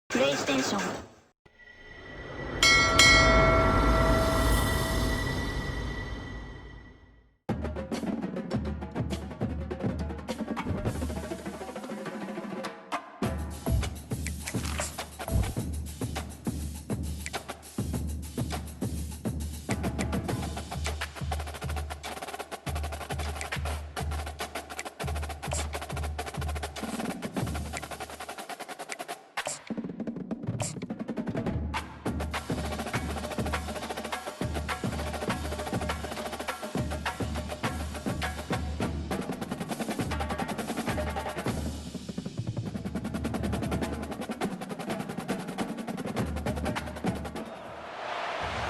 プレイステーション。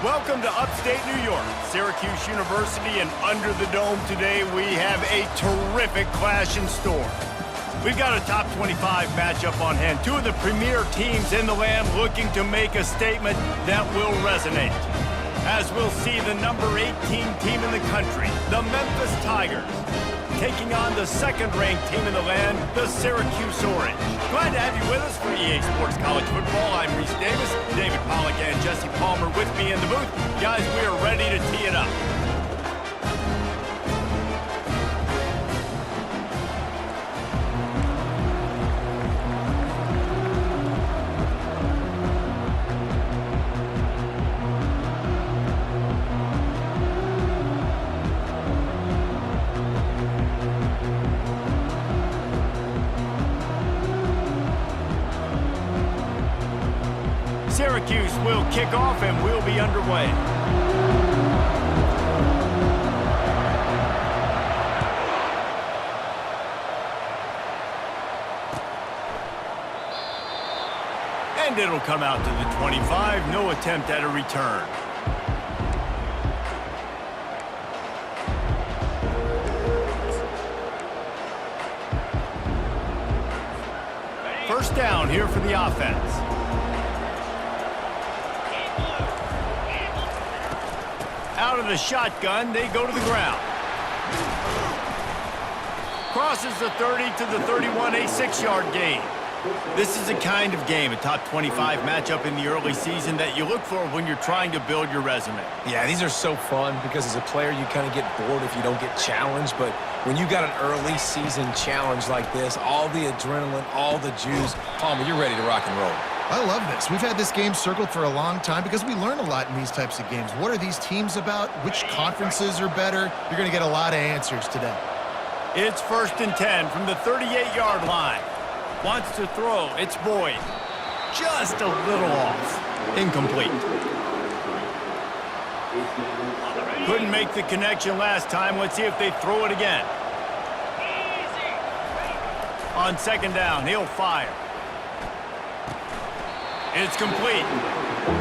Welcome to upstate New York, Syracuse University, and under the dome today we have a terrific clash in store. We've got a top 25 matchup on hand, two of the premier teams in the land looking to make a statement that will resonate. As we'll see the number 18 team in the country, the Memphis Tigers, taking on the second-ranked team in the land, the Syracuse Orange. Glad to have you with us for EA Sports College Football. I'm Reese Davis, David Pollack and Jesse Palmer with me in the booth. Guys, we are ready to tee it up. Syracuse will kick off and we'll be underway. And it'll come out to the 25, no attempt at a return. First down here for the offense. Out of the shotgun, they go to the ground. Crosses the 30 to the 31, a 6-yard gain. This is the kind of game, a top 25 matchup in the early season, that you look for when you're trying to build your resume. Yeah, these are so fun because as a player, you kind of get bored if you don't get challenged. But when you got an early season challenge like this, all the adrenaline, all the juice, Palmer, you're ready to rock and roll. I love this. We've had this game circled for a long time because we learn a lot in these types of games. What are these teams about? Which conferences are better? You're going to get a lot of answers today. It's 1st and 10 from the 38-yard line. Wants to throw. It's Boyd. Just a little off. Incomplete. Couldn't make the connection last time. Let's see if they throw it again. On 2nd down, he'll fire. It's complete.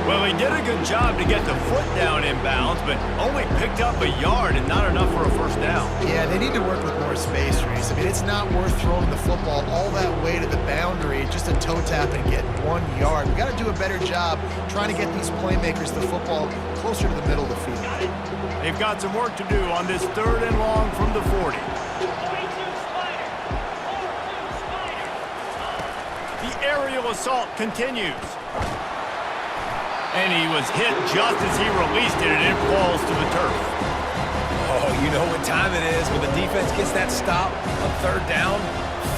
Well, he did a good job to get the foot down in bounds, but only picked up a yard and not enough for a 1st down. Yeah, they need to work with more space, Reese. I mean, it's not worth throwing the football all that way to the boundary, just a toe tap and get 1 yard. We got to do a better job trying to get these playmakers the football closer to the middle of the field. They've got some work to do on this 3rd and long from the 40. The aerial assault continues. And he was hit just as he released it, and it falls to the turf. Oh, you know what time it is when the defense gets that stop on 3rd down.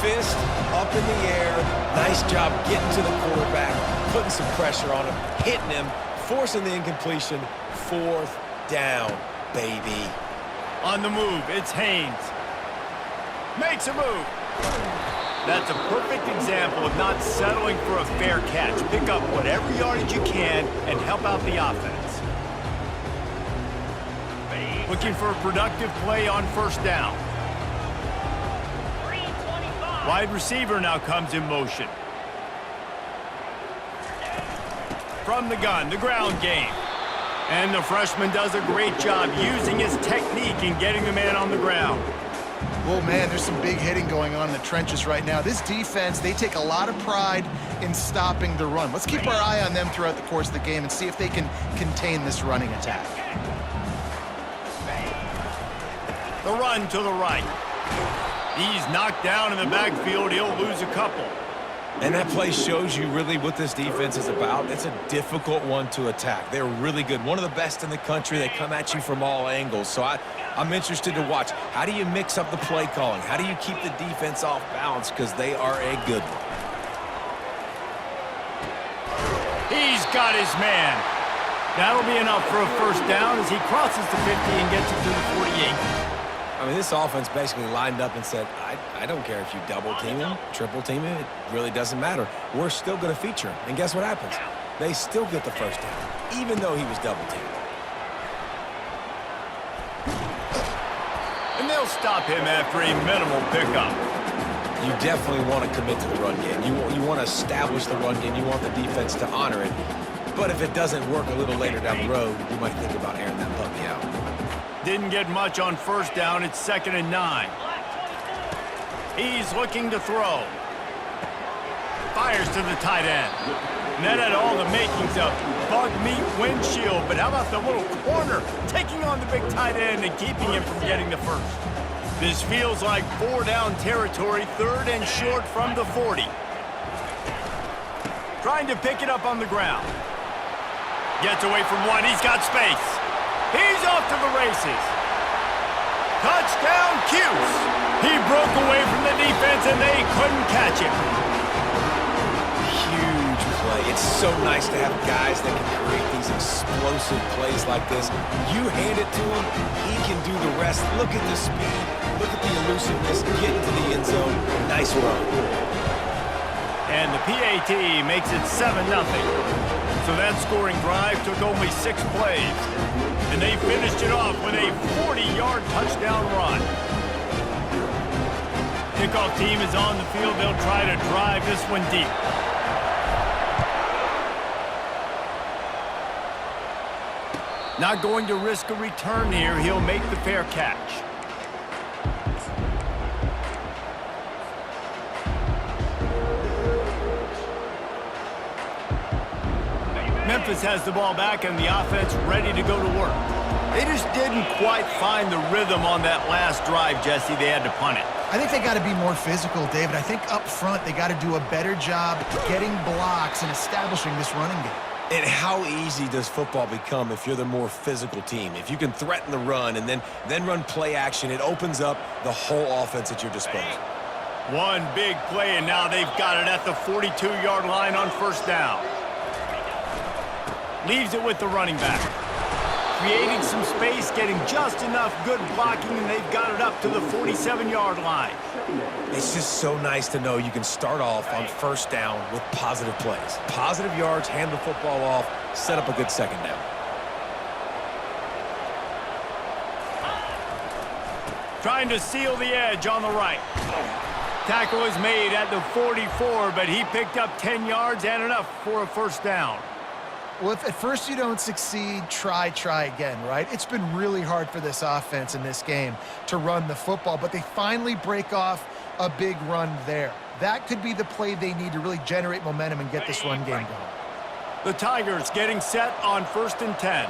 Fist up in the air. Nice job getting to the quarterback, putting some pressure on him, hitting him, forcing the incompletion. 4th down, baby. On the move, it's Haynes. Makes a move. That's a perfect example of not settling for a fair catch. Pick up whatever yardage you can and help out the offense. Looking for a productive play on 1st down. Wide receiver now comes in motion. From the gun, the ground game. And the freshman does a great job using his technique in getting the man on the ground. Oh, man, there's some big hitting going on in the trenches right now. This defense, they take a lot of pride in stopping the run. Let's keep our eye on them throughout the course of the game and see if they can contain this running attack. The run to the right. He's knocked down in the backfield. He'll lose a couple. And that play shows you really what this defense is about. It's a difficult one to attack. They're really good. One of the best in the country. They come at you from all angles. So I'm interested to watch. How do you mix up the play calling? How do you keep the defense off balance? Because they are a good one. He's got his man. That'll be enough for a first down as he crosses the 50 and gets it to the 48. I mean, this offense basically lined up and said, I don't care if you double team him, triple team him, it really doesn't matter. We're still going to feature him. And guess what happens? They still get the first down, even though he was double teamed. And they'll stop him after a minimal pickup. You definitely want to commit to the run game. You want to establish the run game. You want the defense to honor it. But if it doesn't work a little later down the road, you might think about airing that puppy out. Didn't get much on first down. It's 2nd and 9. He's looking to throw. Fires to the tight end. And that had all the makings of bug meat windshield. But how about the little corner taking on the big tight end and keeping him from getting the first? This feels like 4-down territory, 3rd and short from the 40. Trying to pick it up on the ground. Gets away from one. He's got space. He's off to the races. Touchdown, Cuse. He broke away from the defense, and they couldn't catch him. Huge play. It's so nice to have guys that can create these explosive plays like this. You hand it to him, he can do the rest. Look at the speed. Look at the elusiveness. Get into the end zone. Nice run. And the PAT makes it 7-0. So that scoring drive took only 6 plays. And they finished it off with a 40-yard touchdown run. Kickoff team is on the field. They'll try to drive this one deep. Not going to risk a return here. He'll make the fair catch. Memphis has the ball back and the offense ready to go to work. They just didn't quite find the rhythm on that last drive, Jesse. They had to punt it. I think they got to be more physical, David. I think up front they got to do a better job getting blocks and establishing this running game. And how easy does football become if you're the more physical team? If you can threaten the run and then run play action, it opens up the whole offense at your disposal. One big play, and now they've got it at the 42-yard line on first down. Leaves it with the running back. Creating some space, getting just enough good blocking, and they've got it up to the 47-yard line. It's just so nice to know you can start off on first down with positive plays. Positive yards, hand the football off, set up a good second down. Trying to seal the edge on the right. Tackle is made at the 44, but he picked up 10 yards and enough for a first down. Well, if at first you don't succeed, try again, right? It's been really hard for this offense in this game to run the football, but they finally break off a big run there. That could be the play they need to really generate momentum and get this run game going. The Tigers getting set on 1st and 10.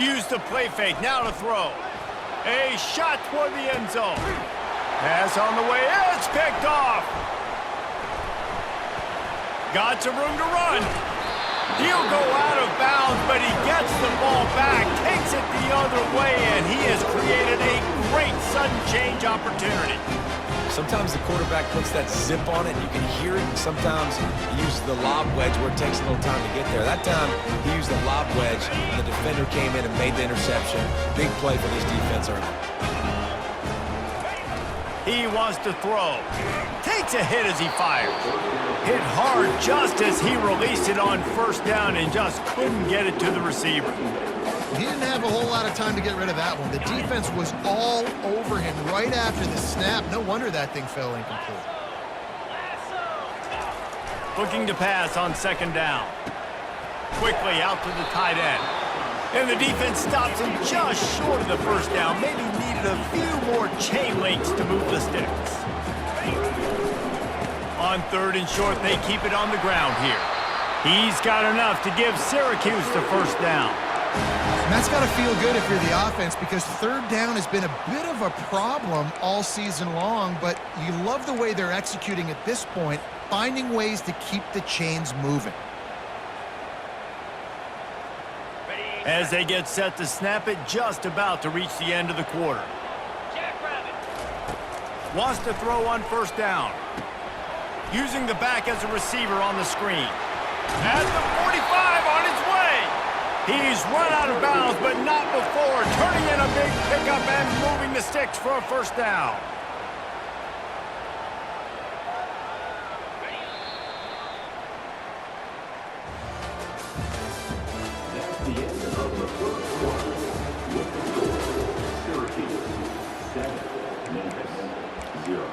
Use the play fake, now to throw. A shot toward the end zone. Pass on the way, it's picked off. Got some room to run. He'll go out of bounds, but he gets the ball back, takes it the other way, and he has created a great sudden change opportunity. Sometimes the quarterback puts that zip on it, and you can hear it, and sometimes he uses the lob wedge where it takes a little time to get there. That time, he used the lob wedge, and the defender came in and made the interception. Big play for this defense early. He wants to throw. Takes a hit as he fires. Hit hard just as he released it on first down and just couldn't get it to the receiver. He didn't have a whole lot of time to get rid of that one. The defense was all over him right after the snap. No wonder that thing fell incomplete. Looking to pass on 2nd down. Quickly out to the tight end. And the defense stops him just short of the first down. Maybe needed a few more chain links to move the sticks. On 3rd and short, they keep it on the ground here. He's got enough to give Syracuse the first down. And that's got to feel good if you're the offense, because third down has been a bit of a problem all season long, but you love the way they're executing at this point, finding ways to keep the chains moving. As they get set to snap it, just about to reach the end of the quarter. Wants to throw on first down. Using the back as a receiver on the screen. At the 45 on his way. He's run out of bounds, but not before. Turning in a big pickup and moving the sticks for a first down. That's the end of the first quarter. With the score, Syracuse 7, Memphis 0.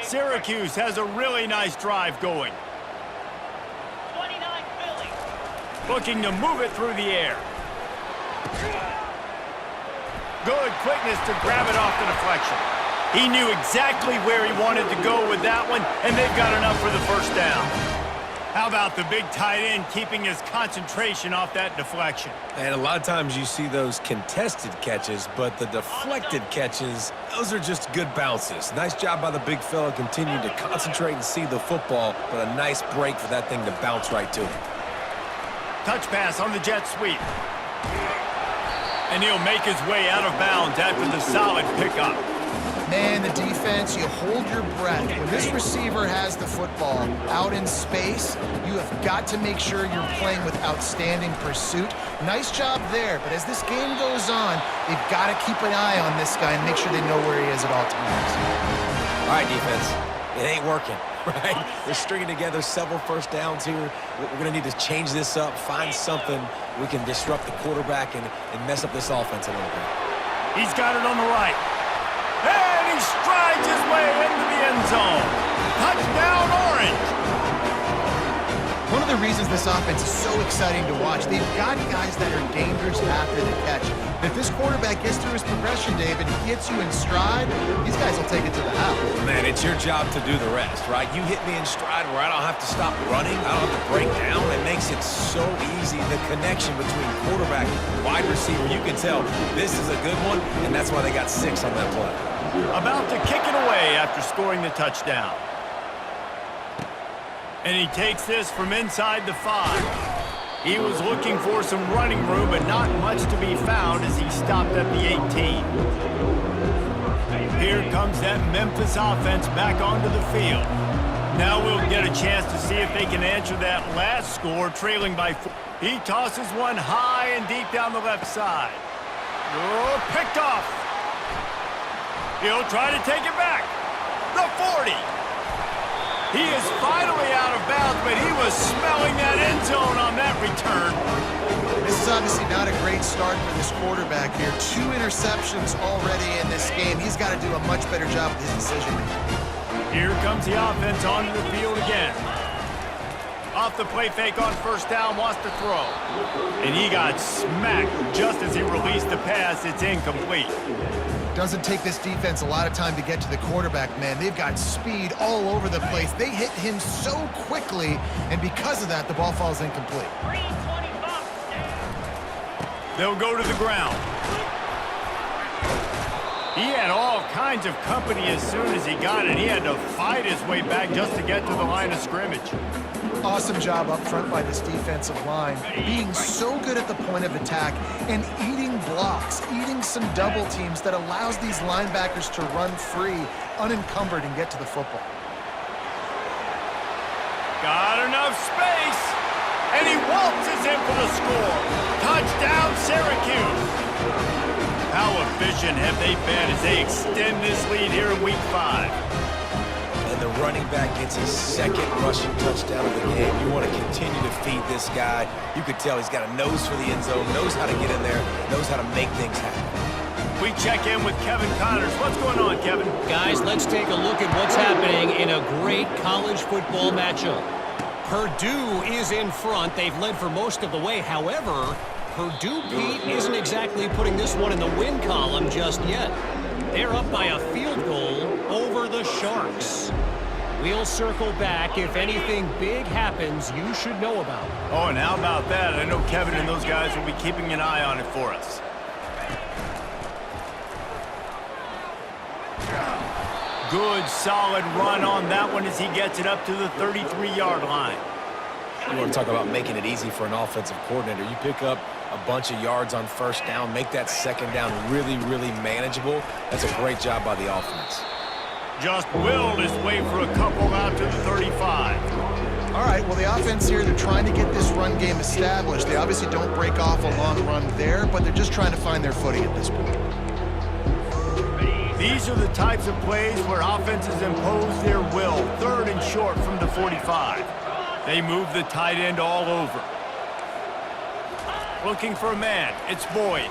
Syracuse has a really nice drive going. 29 Philly. Looking to move it through the air. Good quickness to grab it off the deflection. He knew exactly where he wanted to go with that one, and they've got enough for the first down. How about the big tight end keeping his concentration off that deflection? And a lot of times you see those contested catches, but the deflected catches, those are just good bounces. Nice job by the big fella continuing to concentrate and see the football, but a nice break for that thing to bounce right to him. Touch pass on the jet sweep. And he'll make his way out of bounds after the solid pickup. Man, the defense, you hold your breath. When this receiver has the football out in space, you have got to make sure you're playing with outstanding pursuit. Nice job there, but as this game goes on, they've got to keep an eye on this guy and make sure they know where he is at all times. All right, defense, it ain't working, right? They're stringing together several first downs here. We're going to need to change this up, find something we can disrupt the quarterback and mess up this offense a little bit. He's got it on the right. And he strides his way into the end zone. Touchdown, Orange. One of the reasons this offense is so exciting to watch, they've got guys that are dangerous after the catch. If this quarterback gets through his progression, David, he hits you in stride, these guys will take it to the house. Man, it's your job to do the rest, right? You hit me in stride where I don't have to stop running. I don't have to break down. It makes it so easy. The connection between quarterback and wide receiver, you can tell this is a good one, and that's why they got 6 on that play. About to kick it away after scoring the touchdown. And he takes this from inside the 5. He was looking for some running room, but not much to be found as he stopped at the 18. Here comes that Memphis offense back onto the field. Now we'll get a chance to see if they can answer that last score, trailing by 4. He tosses one high and deep down the left side. Oh, picked off. He'll try to take it back. The 40. He is finally out of bounds, but he was smelling that end zone on that return. This is obviously not a great start for this quarterback here. 2 interceptions already in this game. He's got to do a much better job with his decision-making. Here comes the offense onto the field again. Off the play fake on first down, wants to throw. And he got smacked just as he released the pass. It's incomplete. Doesn't take this defense a lot of time to get to the quarterback, man. They've got speed all over the place. They hit him so quickly, and because of that, the ball falls incomplete. They'll go to the ground. He had all kinds of company as soon as he got it. He had to fight his way back just to get to the line of scrimmage. Awesome job up front by this defensive line, being so good at the point of attack and eating blocks, eating some double teams that allows these linebackers to run free, unencumbered, and get to the football. Got enough space, and he waltzes in for the score. Touchdown, Syracuse. How efficient have they been as they extend this lead here in Week 5? And the running back gets his 2nd rushing touchdown of the game. You want to continue to feed this guy. You could tell he's got a nose for the end zone, knows how to get in there, knows how to make things happen. We check in with Kevin Connors. What's going on, Kevin? Guys, let's take a look at what's happening in a great college football matchup. Purdue is in front. They've led for most of the way. However, Purdue, Pete, isn't exactly putting this one in the win column just yet. They're up by a field goal over the Sharks. We'll circle back. If anything big happens, you should know about it. Oh, and how about that? I know Kevin and those guys will be keeping an eye on it for us. Good, solid run on that one as he gets it up to the 33-yard line. You want to talk about making it easy for an offensive coordinator. You pick up a bunch of yards on first down, make that second down really, really manageable. That's a great job by the offense. Just willed his way for a couple out to the 35. All right, well, the offense here, they're trying to get this run game established. They obviously don't break off a long run there, but they're just trying to find their footing at this point. These are the types of plays where offenses impose their will. 3rd and short from the 45. They move the tight end all over. Looking for a man. It's Boyd.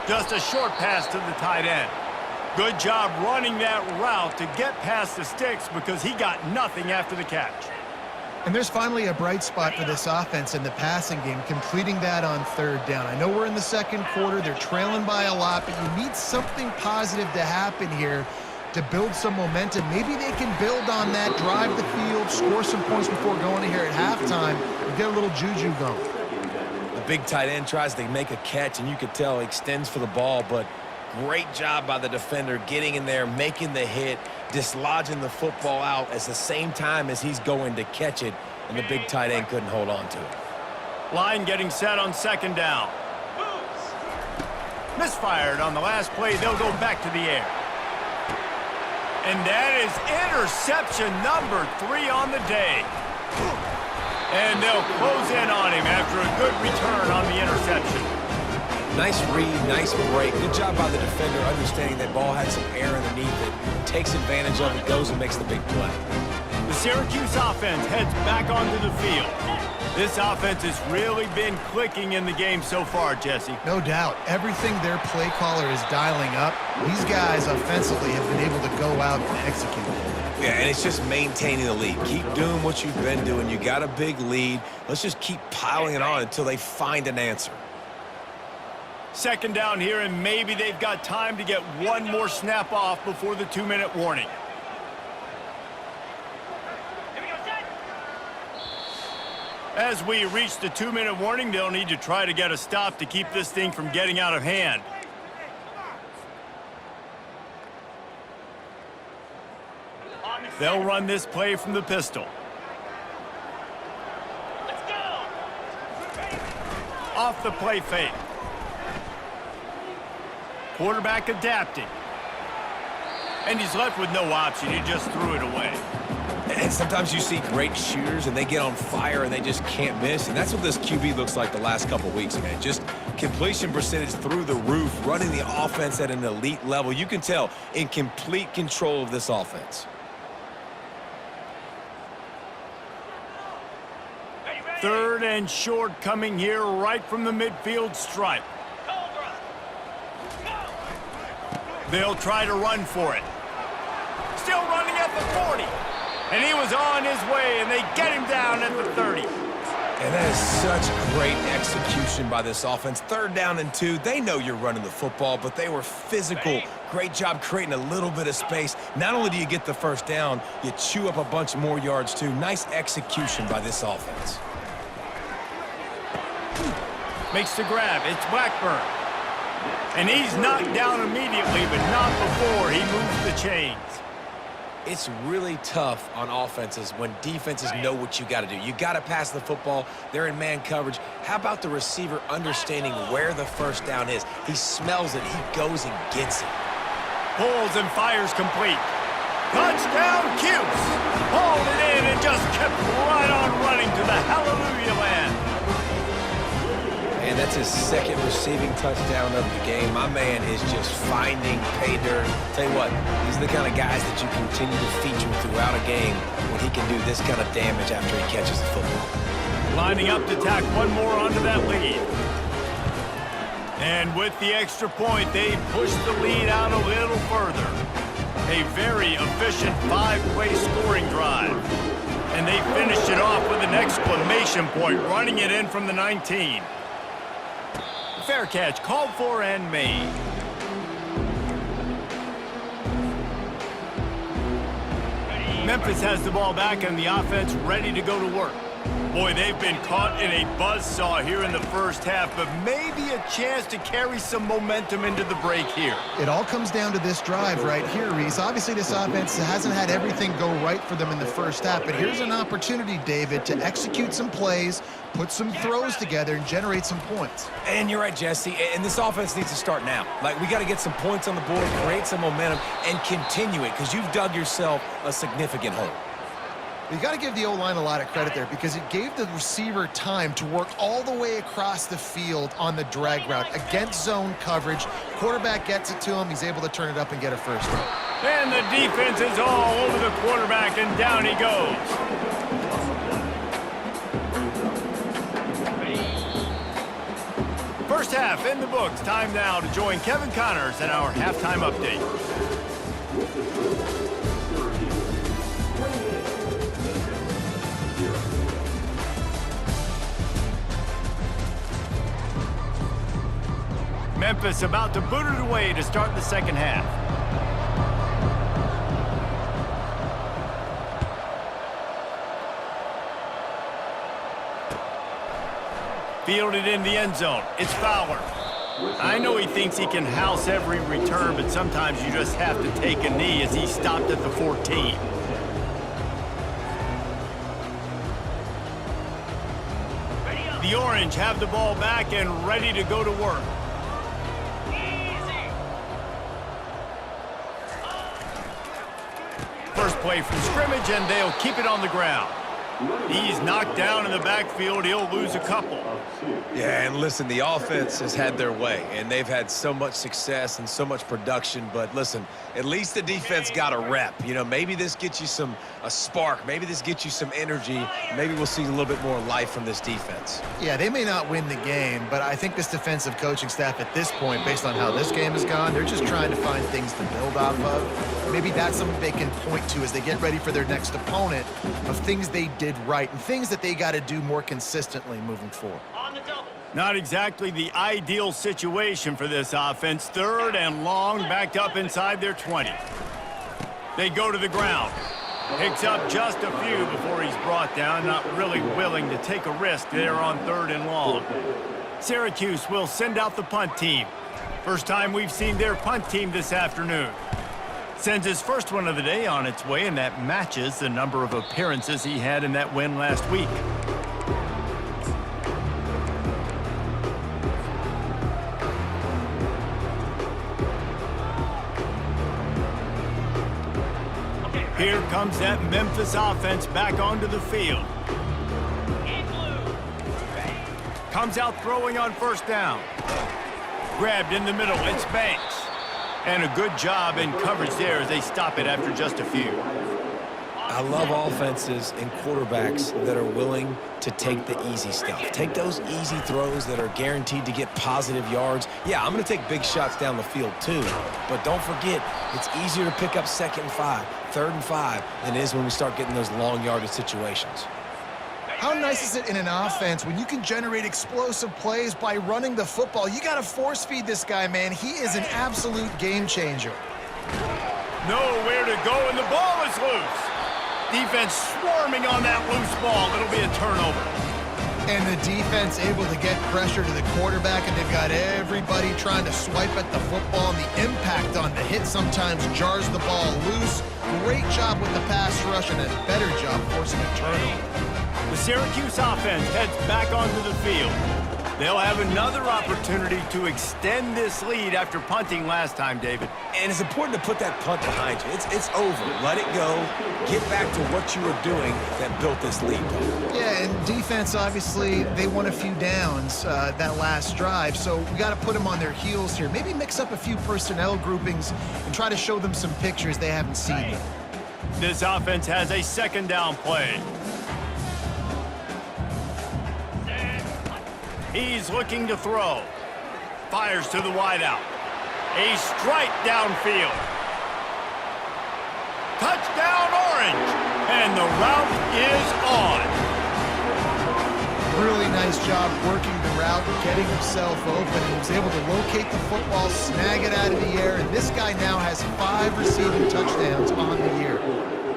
Just a short pass to the tight end. Good job running that route to get past the sticks because he got nothing after the catch. And there's finally a bright spot for this offense in the passing game, completing that on 3rd down. I know we're in the 2nd quarter. They're trailing by a lot, but you need something positive to happen here to build some momentum. Maybe they can build on that, drive the field, score some points before going in here at halftime, and get a little juju going. The big tight end tries to make a catch, and you could tell he extends for the ball, but great job by the defender getting in there, making the hit, dislodging the football out at the same time as he's going to catch it, and the big tight end couldn't hold on to it. Line getting set on 2nd down. Misfired on the last play. They'll go back to the air. And that is interception number 3 on the day. And they'll close in on him after a good return on the interception. Nice read, nice break. Good job by the defender understanding that ball had some air underneath it, takes advantage of it, goes and makes the big play. The Syracuse offense heads back onto the field. This offense has really been clicking in the game so far, Jesse. No doubt. Everything their play caller is dialing up, these guys offensively have been able to go out and execute. Yeah, and it's just maintaining the lead. Keep doing what you've been doing. You got a big lead. Let's just keep piling it on until they find an answer. 2nd down here, and maybe they've got time to get one more snap off before the 2-minute warning. As we reach the 2-minute warning, they'll need to try to get a stop to keep this thing from getting out of hand. They'll run this play from the pistol. Let's go. Off the play fake. Quarterback adapting. And he's left with no option. He just threw it away. And sometimes you see great shooters and they get on fire and they just can't miss. And that's what this QB looks like the last couple weeks, man. Just completion percentage through the roof, running the offense at an elite level. You can tell in complete control of this offense. 3rd and short coming here right from the midfield stripe. They'll try to run for it. Still running at the 40. And he was on his way, and they get him down at the 30. And that is such great execution by this offense. 3rd down and 2. They know you're running the football, but they were physical. Great job creating a little bit of space. Not only do you get the 1st down, you chew up a bunch more yards, too. Nice execution by this offense. Makes the grab. It's Blackburn. And he's knocked down immediately, but not before he moves the chains. It's really tough on offenses when defenses know what you got to do. You got to pass the football. They're in man coverage. How about the receiver understanding where the 1st down is? He smells it. He goes and gets it. Pulls and fires complete. Touchdown, Cuse. Hauled it in and just kept right on running to the hallelujah land. And that's his 2nd receiving touchdown of the game. My man is just finding pay dirt. Tell you what, these are the kind of guys that you continue to feature throughout a game when he can do this kind of damage after he catches the football. Lining up to tack one more onto that lead. And with the extra point, they push the lead out a little further. A very efficient 5-play scoring drive. And they finished it off with an exclamation point, running it in from the 19. Fair catch, called for and made. Memphis has the ball back and the offense ready to go to work. Boy, they've been caught in a buzzsaw here in the first half, but maybe a chance to carry some momentum into the break here. It all comes down to this drive right here, Reese. Obviously, this offense hasn't had everything go right for them in the first half, but here's an opportunity, David, to execute some plays, put some throws together, and generate some points. And you're right, Jesse, and this offense needs to start now. Like, we got to get some points on the board, create some momentum, and continue it, because you've dug yourself a significant hole. You got to give the O-line a lot of credit there because it gave the receiver time to work all the way across the field on the drag route against zone coverage. Quarterback gets it to him. He's able to turn it up and get a first down. And the defense is all over the quarterback, and down he goes. First half in the books. Time now to join Kevin Connors in our halftime update. Memphis about to boot it away to start the second half. Fielded in the end zone. It's Fowler. I know he thinks he can house every return, but sometimes you just have to take a knee as he stopped at the 14. The Orange have the ball back and ready to go to work. First play from scrimmage, and they'll keep it on the ground. He's knocked down in the backfield. He'll lose a couple. Yeah, and listen, the offense has had their way, and they've had so much success and so much production. But listen, at least the defense got a rep. You know, maybe this gets you a spark. Maybe this gets you some energy. Maybe we'll see a little bit more life from this defense. Yeah, they may not win the game, but I think this defensive coaching staff at this point, based on how this game has gone, they're just trying to find things to build off of. Maybe that's something they can point to as they get ready for their next opponent of things they did right and things that they got to do more consistently moving forward. On the double. Not exactly the ideal situation for this offense. Third and long, backed up inside their 20. They go to the ground. Picks up just a few before he's brought down, not really willing to take a risk there on third and long. Syracuse will send out the punt team. First time we've seen their punt team this afternoon. Sends his first one of the day on its way, and that matches the number of appearances he had in that win last week. Here comes that Memphis offense back onto the field. In blue. Comes out throwing on first down. Grabbed in the middle, it's Banks. And a good job in coverage there as they stop it after just a few. I love offenses and quarterbacks that are willing to take the easy stuff. Take those easy throws that are guaranteed to get positive yards. Yeah, I'm going to take big shots down the field too. But don't forget, it's easier to pick up 2nd and 5, 3rd and 5 than it is when we start getting those long yardage situations. How nice is it in an offense when you can generate explosive plays by running the football? You got to force feed this guy, man. He is an absolute game changer. Nowhere to go, and the ball is loose. Defense swarming on that loose ball. It'll be a turnover. And the defense able to get pressure to the quarterback, and they've got everybody trying to swipe at the football, and the impact on the hit sometimes jars the ball loose. Great job with the pass rush, and a better job forcing a turnover. The Syracuse offense heads back onto the field. They'll have another opportunity to extend this lead after punting last time, David. And it's important to put that punt behind you. It's over. Let it go. Get back to what you were doing that built this lead. Yeah, and defense, obviously, they won a few downs that last drive, so we got to put them on their heels here. Maybe mix up a few personnel groupings and try to show them some pictures they haven't seen yet. This offense has a 2nd down play. He's looking to throw. Fires to the wideout. A strike downfield. Touchdown Orange! And the route is on. Really nice job working the route, getting himself open. He was able to locate the football, snag it out of the air, and this guy now has 5 receiving touchdowns on the year.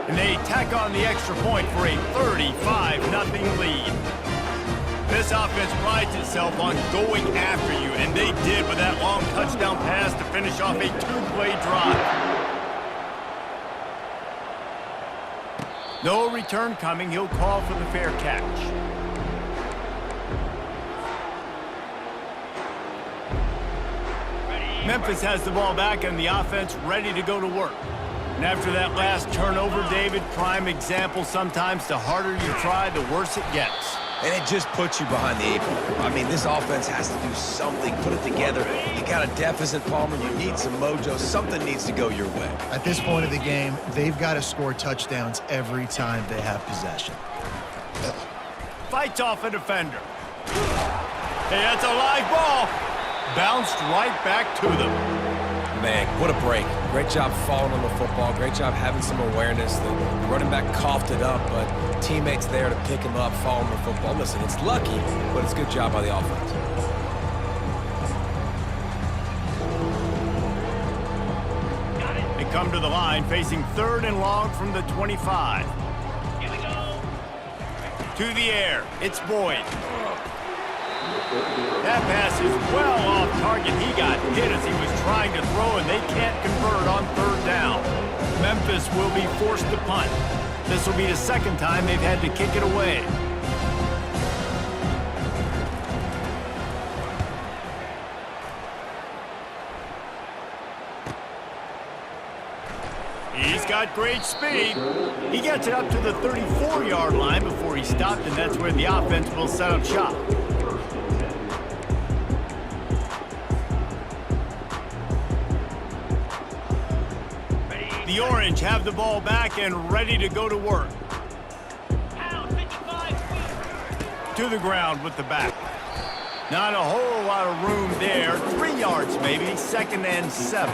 And they tack on the extra point for a 35-0 lead. This offense prides itself on going after you, and they did with that long touchdown pass to finish off a two-play drive. No return coming. He'll call for the fair catch. Memphis has the ball back and the offense ready to go to work. And after that last turnover, David, prime example, sometimes the harder you try, the worse it gets. And it just puts you behind the 8 ball. I mean, this offense has to do something, put it together. You got a deficit, Palmer. You need some mojo. Something needs to go your way. At this point of the game, they've got to score touchdowns every time they have possession. Fights off a defender. Hey, that's a live ball. Bounced right back to them. Man, what a break. Great job falling on the football. Great job having some awareness. The running back coughed it up, but teammates there to pick him up, fall on the football. Listen, it's lucky, but it's a good job by the offense. They come to the line facing 3rd and long from the 25. Here we go. To the air. It's Boyd. That pass is well off target. He got hit as he was trying to throw, and they can't convert on 3rd down. Memphis will be forced to punt. This will be the second time they've had to kick it away. He's got great speed. He gets it up to the 34-yard line before he stopped, and that's where the offense will set up shop. The Orange have the ball back and ready to go to work. Pound 55. To the ground with the back. Not a whole lot of room there. 3 yards maybe, 2nd and 7.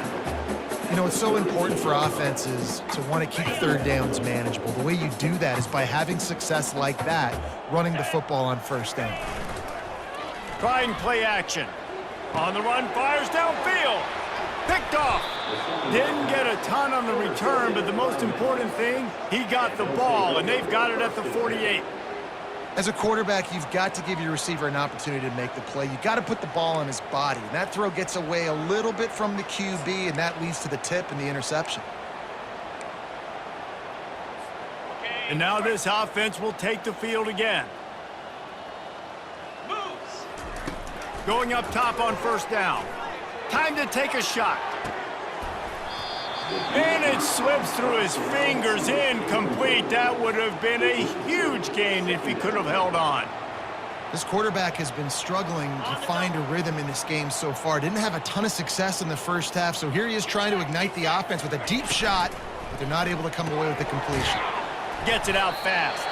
You know, it's so important for offenses to want to keep 3rd downs manageable. The way you do that is by having success like that, running the football on 1st down. Trying play action. On the run, fires downfield. Picked off. Didn't get a ton on the return, but the most important thing, he got the ball, and they've got it at the 48. As a quarterback, you've got to give your receiver an opportunity to make the play. You've got to put the ball on his body. And that throw gets away a little bit from the QB, and that leads to the tip and the interception. And now this offense will take the field again. Moves. Going up top on 1st down. Time to take a shot. And it slips through his fingers, incomplete. That would have been a huge gain if he could have held on. This quarterback has been struggling to find a rhythm in this game so far. Didn't have a ton of success in the 1st half, so here he is trying to ignite the offense with a deep shot, but they're not able to come away with the completion. Gets it out fast.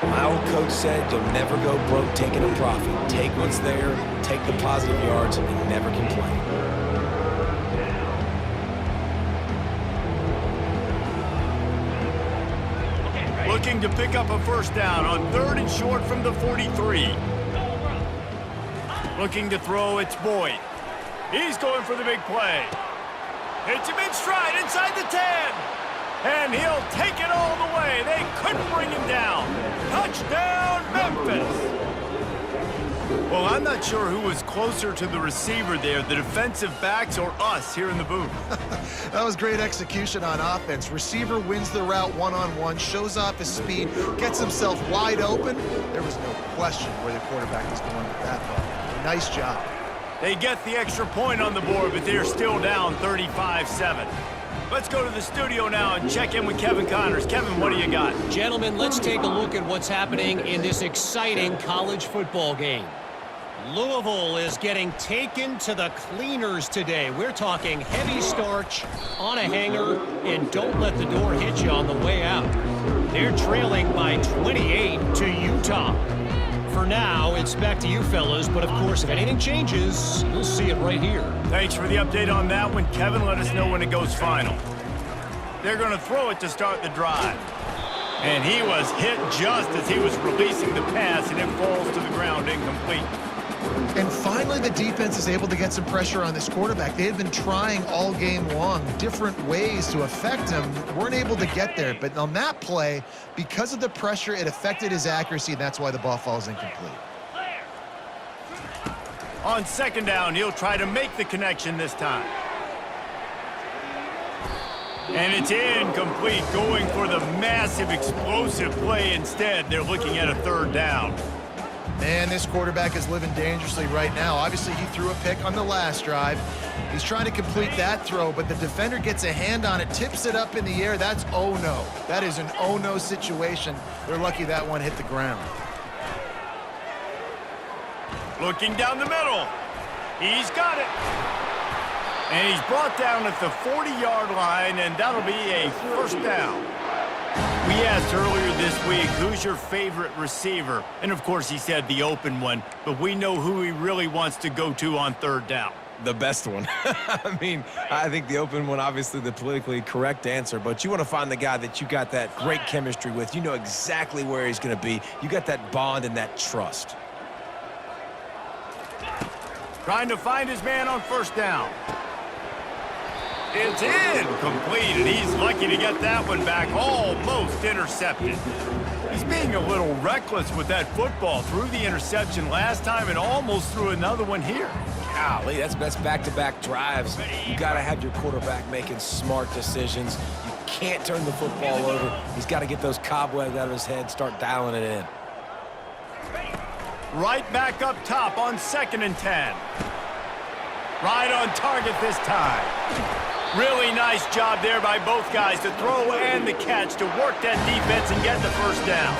My old coach said you'll never go broke taking a profit. Take what's there, take the positive yards, and never complain. Looking to pick up a 1st down on 3rd and short from the 43. Looking to throw, it's Boyd. He's going for the big play. Hits him in stride inside the 10. And he'll take it all the way. They couldn't bring him down. Touchdown, Memphis. Well, I'm not sure who was closer to the receiver there, the defensive backs or us here in the booth. That was great execution on offense. Receiver wins the route one-on-one, shows off his speed, gets himself wide open. There was no question where the quarterback was going with that ball. Nice job. They get the extra point on the board, but they're still down 35-7. Let's go to the studio now and check in with Kevin Connors. Kevin, what do you got? Gentlemen, let's take a look at what's happening in this exciting college football game. Louisville is getting taken to the cleaners today. We're talking heavy starch on a hanger, and don't let the door hit you on the way out. They're trailing by 28 to Utah. For now, it's back to you fellas, but of course, if anything changes, you'll see it right here. Thanks for the update on that one, Kevin. Let us know when it goes final. They're going to throw it to start the drive. And he was hit just as he was releasing the pass, and it falls to the ground incomplete. And finally, the defense is able to get some pressure on this quarterback. They had been trying all game long different ways to affect him. Weren't able to get there. But on that play, because of the pressure, it affected his accuracy, and that's why the ball falls incomplete. On second down, he'll try to make the connection this time. And it's incomplete, going for the massive explosive play instead. They're looking at a third down. Man, this quarterback is living dangerously right now. Obviously, he threw a pick on the last drive. He's trying to complete that throw, but the defender gets a hand on it, tips it up in the air. That's oh no. That is an oh no situation. They're lucky that one hit the ground. Looking down the middle. He's got it. And he's brought down at the 40-yard line, and that'll be a first down. We asked earlier this week, who's your favorite receiver? And, of course, he said the open one, but we know who he really wants to go to on third down. The best one. I mean, I think the open one, obviously the politically correct answer, but you want to find the guy that you got that great chemistry with. You know exactly where he's going to be. You got that bond and that trust. Trying to find his man on first down. It's incomplete, and he's lucky to get that one back, almost intercepted. He's being a little reckless with that football. Threw the interception last time and almost threw another one here. Golly, that's back-to-back drives. You got to have your quarterback making smart decisions. You can't turn the football over. He's got to get those cobwebs out of his head, start dialing it in. Right back up top on 2nd and 10. Right on target this time. Really nice job there by both guys to throw and the catch to work that defense and get the first down.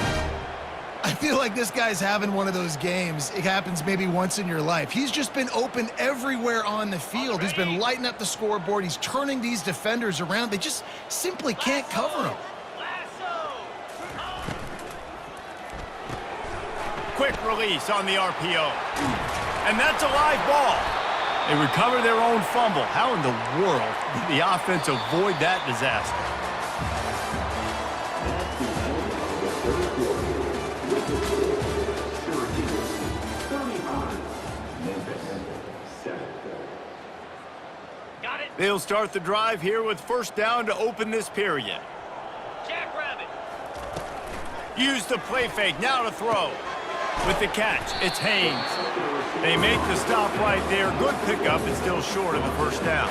I feel like this guy's having one of those games. It happens maybe once in your life. He's just been open everywhere on the field. He's been lighting up the scoreboard. He's turning these defenders around. They just simply can't cover him. Quick release on the RPO. And that's a live ball. They recover their own fumble. How in the world did the offense avoid that disaster? Got it. They'll start the drive here with first down to open this period. Jackrabbit. Use the play fake, now to throw. With the catch, it's Haynes. They make the stop right there. Good pickup, and still short of the first down.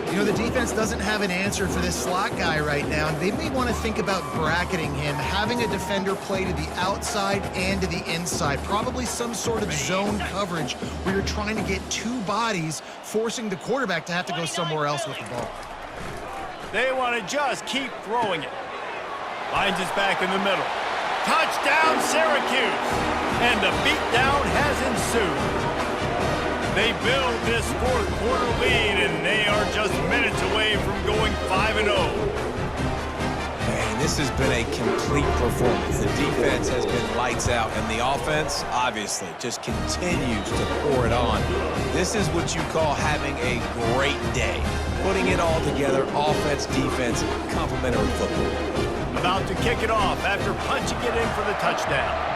You know, the defense doesn't have an answer for this slot guy right now. They may want to think about bracketing him, having a defender play to the outside and to the inside. Probably some sort of zone coverage where you're trying to get two bodies, forcing the quarterback to have to go somewhere else with the ball. They want to just keep throwing it. Finds us back in the middle. Touchdown, Syracuse! And the beatdown has ensued. They build this fourth quarter lead, and they are just minutes away from going 5-0. Man, this has been a complete performance. The defense has been lights out, and the offense, obviously, just continues to pour it on. This is what you call having a great day. Putting it all together, offense, defense, complementary football. About to kick it off after punching it in for the touchdown.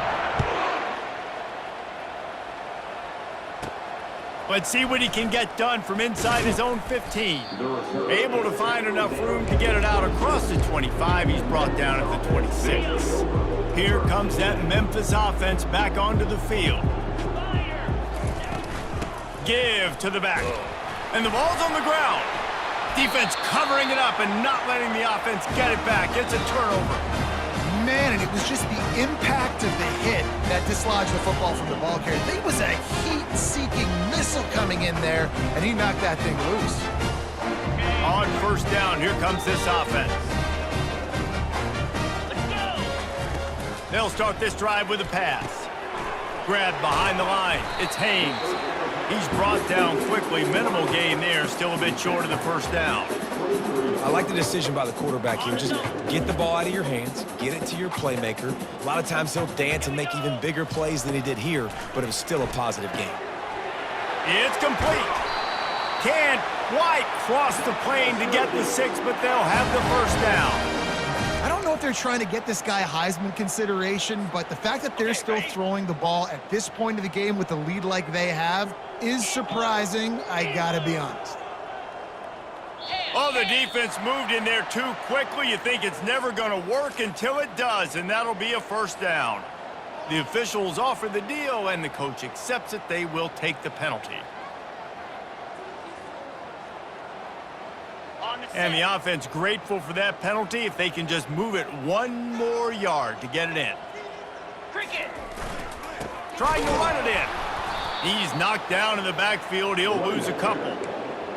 Let's see what he can get done from inside his own 15. Able to find enough room to get it out across the 25. He's brought down at the 26. Here comes that Memphis offense back onto the field. Give to the back. And the ball's on the ground. Defense covering it up and not letting the offense get it back. It's a turnover. Man, and it was just the impact of the hit that dislodged the football from the ball carrier. There was a heat-seeking missile coming in there, and he knocked that thing loose. On first down, here comes this offense. Let's go. They'll start this drive with a pass. Grabbed behind the line. It's Haynes. He's brought down quickly. Minimal gain there. Still a bit short of the first down. I like the decision by the quarterback here. Just get the ball out of your hands, get it to your playmaker. A lot of times he'll dance and make even bigger plays than he did here, but it was still a positive game. It's complete. Can't quite cross the plane to get the 6, but they'll have the first down. I don't know if they're trying to get this guy Heisman consideration, but the fact that they're still throwing the ball at this point of the game with a lead like they have is surprising, I gotta be honest. Oh, the defense moved in there too quickly. You think it's never going to work until it does, and that'll be a first down. The officials offer the deal, and the coach accepts it. They will take the penalty. And the offense grateful for that penalty if they can just move it one more yard to get it in. Cricket. Trying to run it in. He's knocked down in the backfield. He'll lose a couple.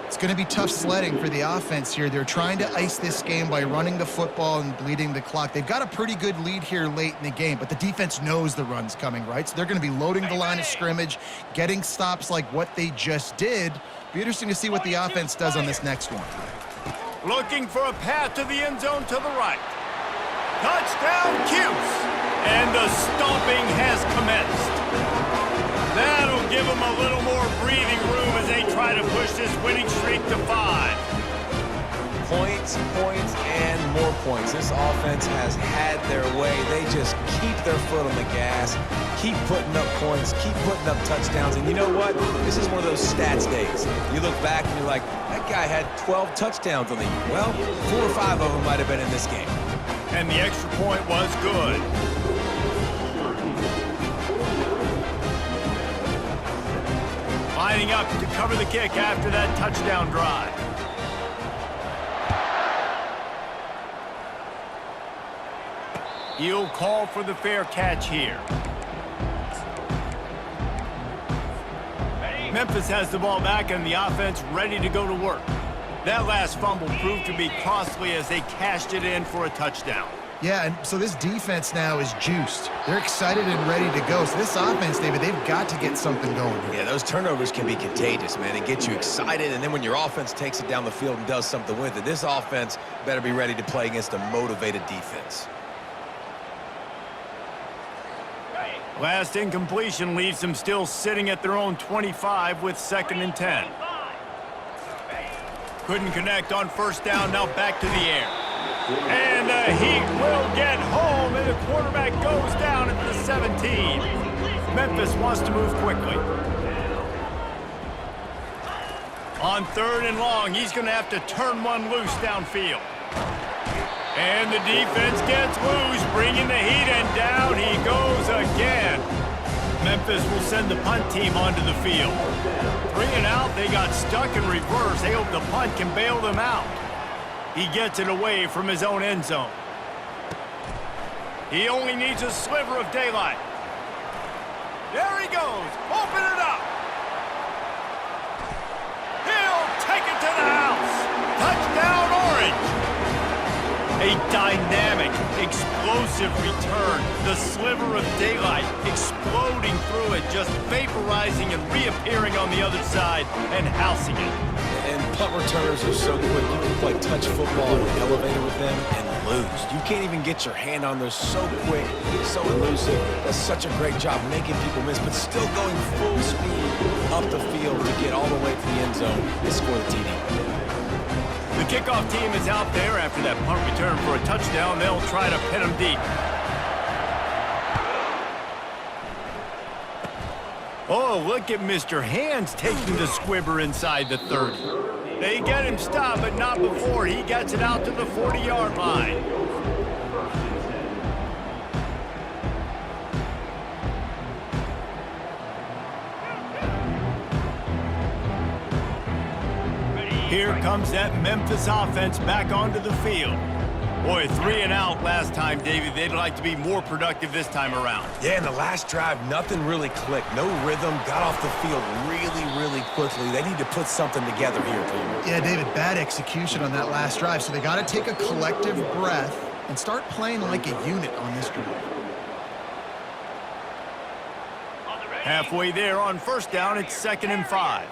It's going to be tough sledding for the offense here. They're trying to ice this game by running the football and bleeding the clock. They've got a pretty good lead here late in the game, but the defense knows the run's coming, right? So they're going to be loading the line of scrimmage, getting stops like what they just did. Be interesting to see what the offense does on this next one. Looking for a path to the end zone to the right. Touchdown, Cuse! And the stomping has commenced. That'll give them a little more breathing room as they try to push this winning streak to 5. Points, points, and more points. This offense has had their way. They just keep their foot on the gas, keep putting up points, keep putting up touchdowns. And you know what? This is one of those stats days. You look back and you're like, that guy had 12 touchdowns on the year. Well, 4 or 5 of them might have been in this game. And the extra point was good. Lining up to cover the kick after that touchdown drive. He'll call for the fair catch here. Memphis has the ball back and the offense ready to go to work. That last fumble proved to be costly as they cashed it in for a touchdown. Yeah, and so this defense now is juiced. They're excited and ready to go. So this offense, David, they've got to get something going here. Yeah, those turnovers can be contagious, man, and get you excited. And then when your offense takes it down the field and does something with it, this offense better be ready to play against a motivated defense. Last incompletion leaves them still sitting at their own 25 with 2nd and 10. Couldn't connect on first down, now back to the air. And the Heat will get home, and the quarterback goes down at the 17. Memphis wants to move quickly. On 3rd and long, he's going to have to turn one loose downfield. And the defense gets loose, bringing the Heat, and down he goes again. Memphis will send the punt team onto the field. 3 and out, they got stuck in reverse. They hope the punt can bail them out. He gets it away from his own end zone. He only needs a sliver of daylight. There he goes. Open it up. He'll take it to the house. Touchdown, Orange. A dynamic, explosive return. The sliver of daylight exploding through it, just vaporizing and reappearing on the other side and housing it. And punt returners are so quick. You can play touch football in an elevator with them and lose. You can't even get your hand on those. So quick, so elusive. Does such a great job making people miss, but still going full speed up the field to get all the way to the end zone and score the TD. The kickoff team is out there after that punt return for a touchdown. They'll try to pin him deep. Oh, look at Mr. Hands taking the squibber inside the 30. They get him stopped, but not before he gets it out to the 40-yard line. Here comes that Memphis offense back onto the field. Boy, 3 and out last time, Davey. They'd like to be more productive this time around. Yeah, in the last drive, nothing really clicked. No rhythm, got off the field really quickly. They need to put something together here, Peter. Yeah, David, bad execution on that last drive. So they got to take a collective breath and start playing like a unit on this drive. Halfway there on first down, it's 2nd and 5.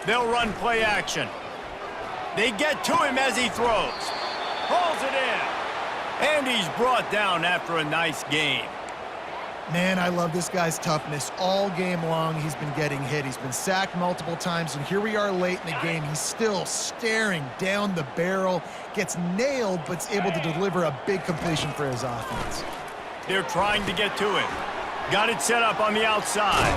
They'll run play action. They get to him as he throws. Pulls it in. And he's brought down after a nice game. Man, I love this guy's toughness. All game long, he's been getting hit. He's been sacked multiple times, and here we are late in the game. He's still staring down the barrel, gets nailed, but's able to deliver a big completion for his offense. They're trying to get to it. Got it set up on the outside.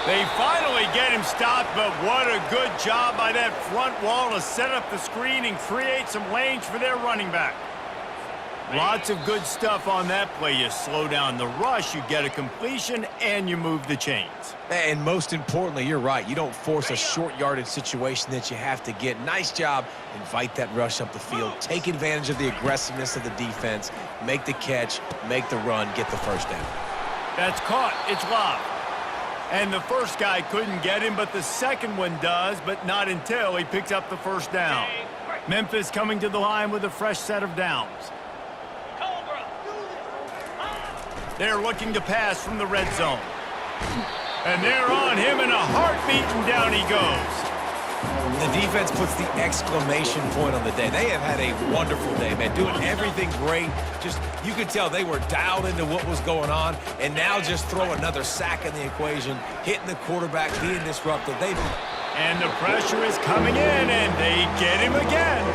They finally get him stopped, but what a good job by that front wall to set up the screen and create some lanes for their running back. Lots of good stuff on that play. You slow down the rush, you get a completion, and you move the chains. And most importantly, you're right. You don't force a short yardage situation that you have to get. Nice job. Invite that rush up the field. Take advantage of the aggressiveness of the defense. Make the catch, make the run, get the first down. That's caught. It's lobbed. And the first guy couldn't get him, but the second one does, but not until he picks up the first down. Memphis coming to the line with a fresh set of downs. They're looking to pass from the red zone. And they're on him in a heartbeat, and down he goes. The defense puts the exclamation point on the day. They have had a wonderful day, man, doing everything great. Just, you could tell they were dialed into what was going on, and now just throw another sack in the equation, hitting the quarterback, being disruptive. And the pressure is coming in, and they get him again.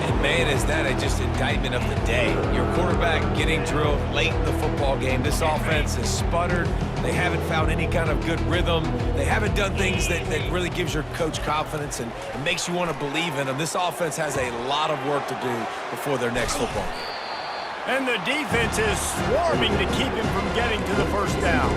And, man, is that just indictment of the day. Your quarterback getting drilled late in the football game. This offense has sputtered. They haven't found any kind of good rhythm. They haven't done things that really gives your coach confidence and makes you want to believe in them. This offense has a lot of work to do before their next football game. And the defense is swarming to keep him from getting to the first down.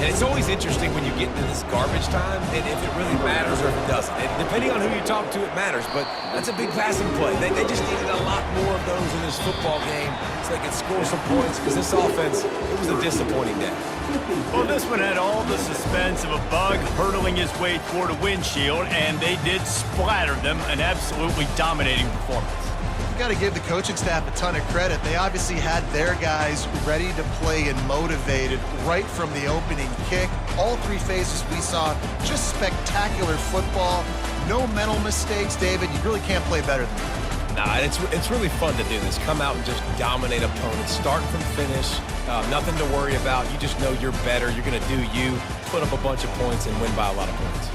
And it's always interesting when you get into this garbage time and if it really matters or if it doesn't. And depending on who you talk to, it matters. But that's a big passing play. They just needed a lot more of those in this football game so they could score some points because this offense, it was a disappointing day. Well, this one had all the suspense of a bug hurtling his way toward a windshield, and they did splatter them. An absolutely dominating performance. Got to give the coaching staff a ton of credit. They obviously had their guys ready to play and motivated right from the opening kick. All three phases we saw, just spectacular football. No mental mistakes, David. You really can't play better than that. Nah, it's really fun to do this. Come out and just dominate opponents. Start from finish. Nothing to worry about. You just know you're better. You're going to do you, put up a bunch of points, and win by a lot of points.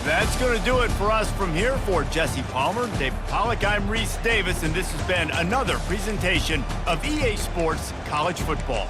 That's going to do it for us from here. For Jesse Palmer, David Pollack, I'm Reese Davis, and this has been another presentation of EA Sports College Football.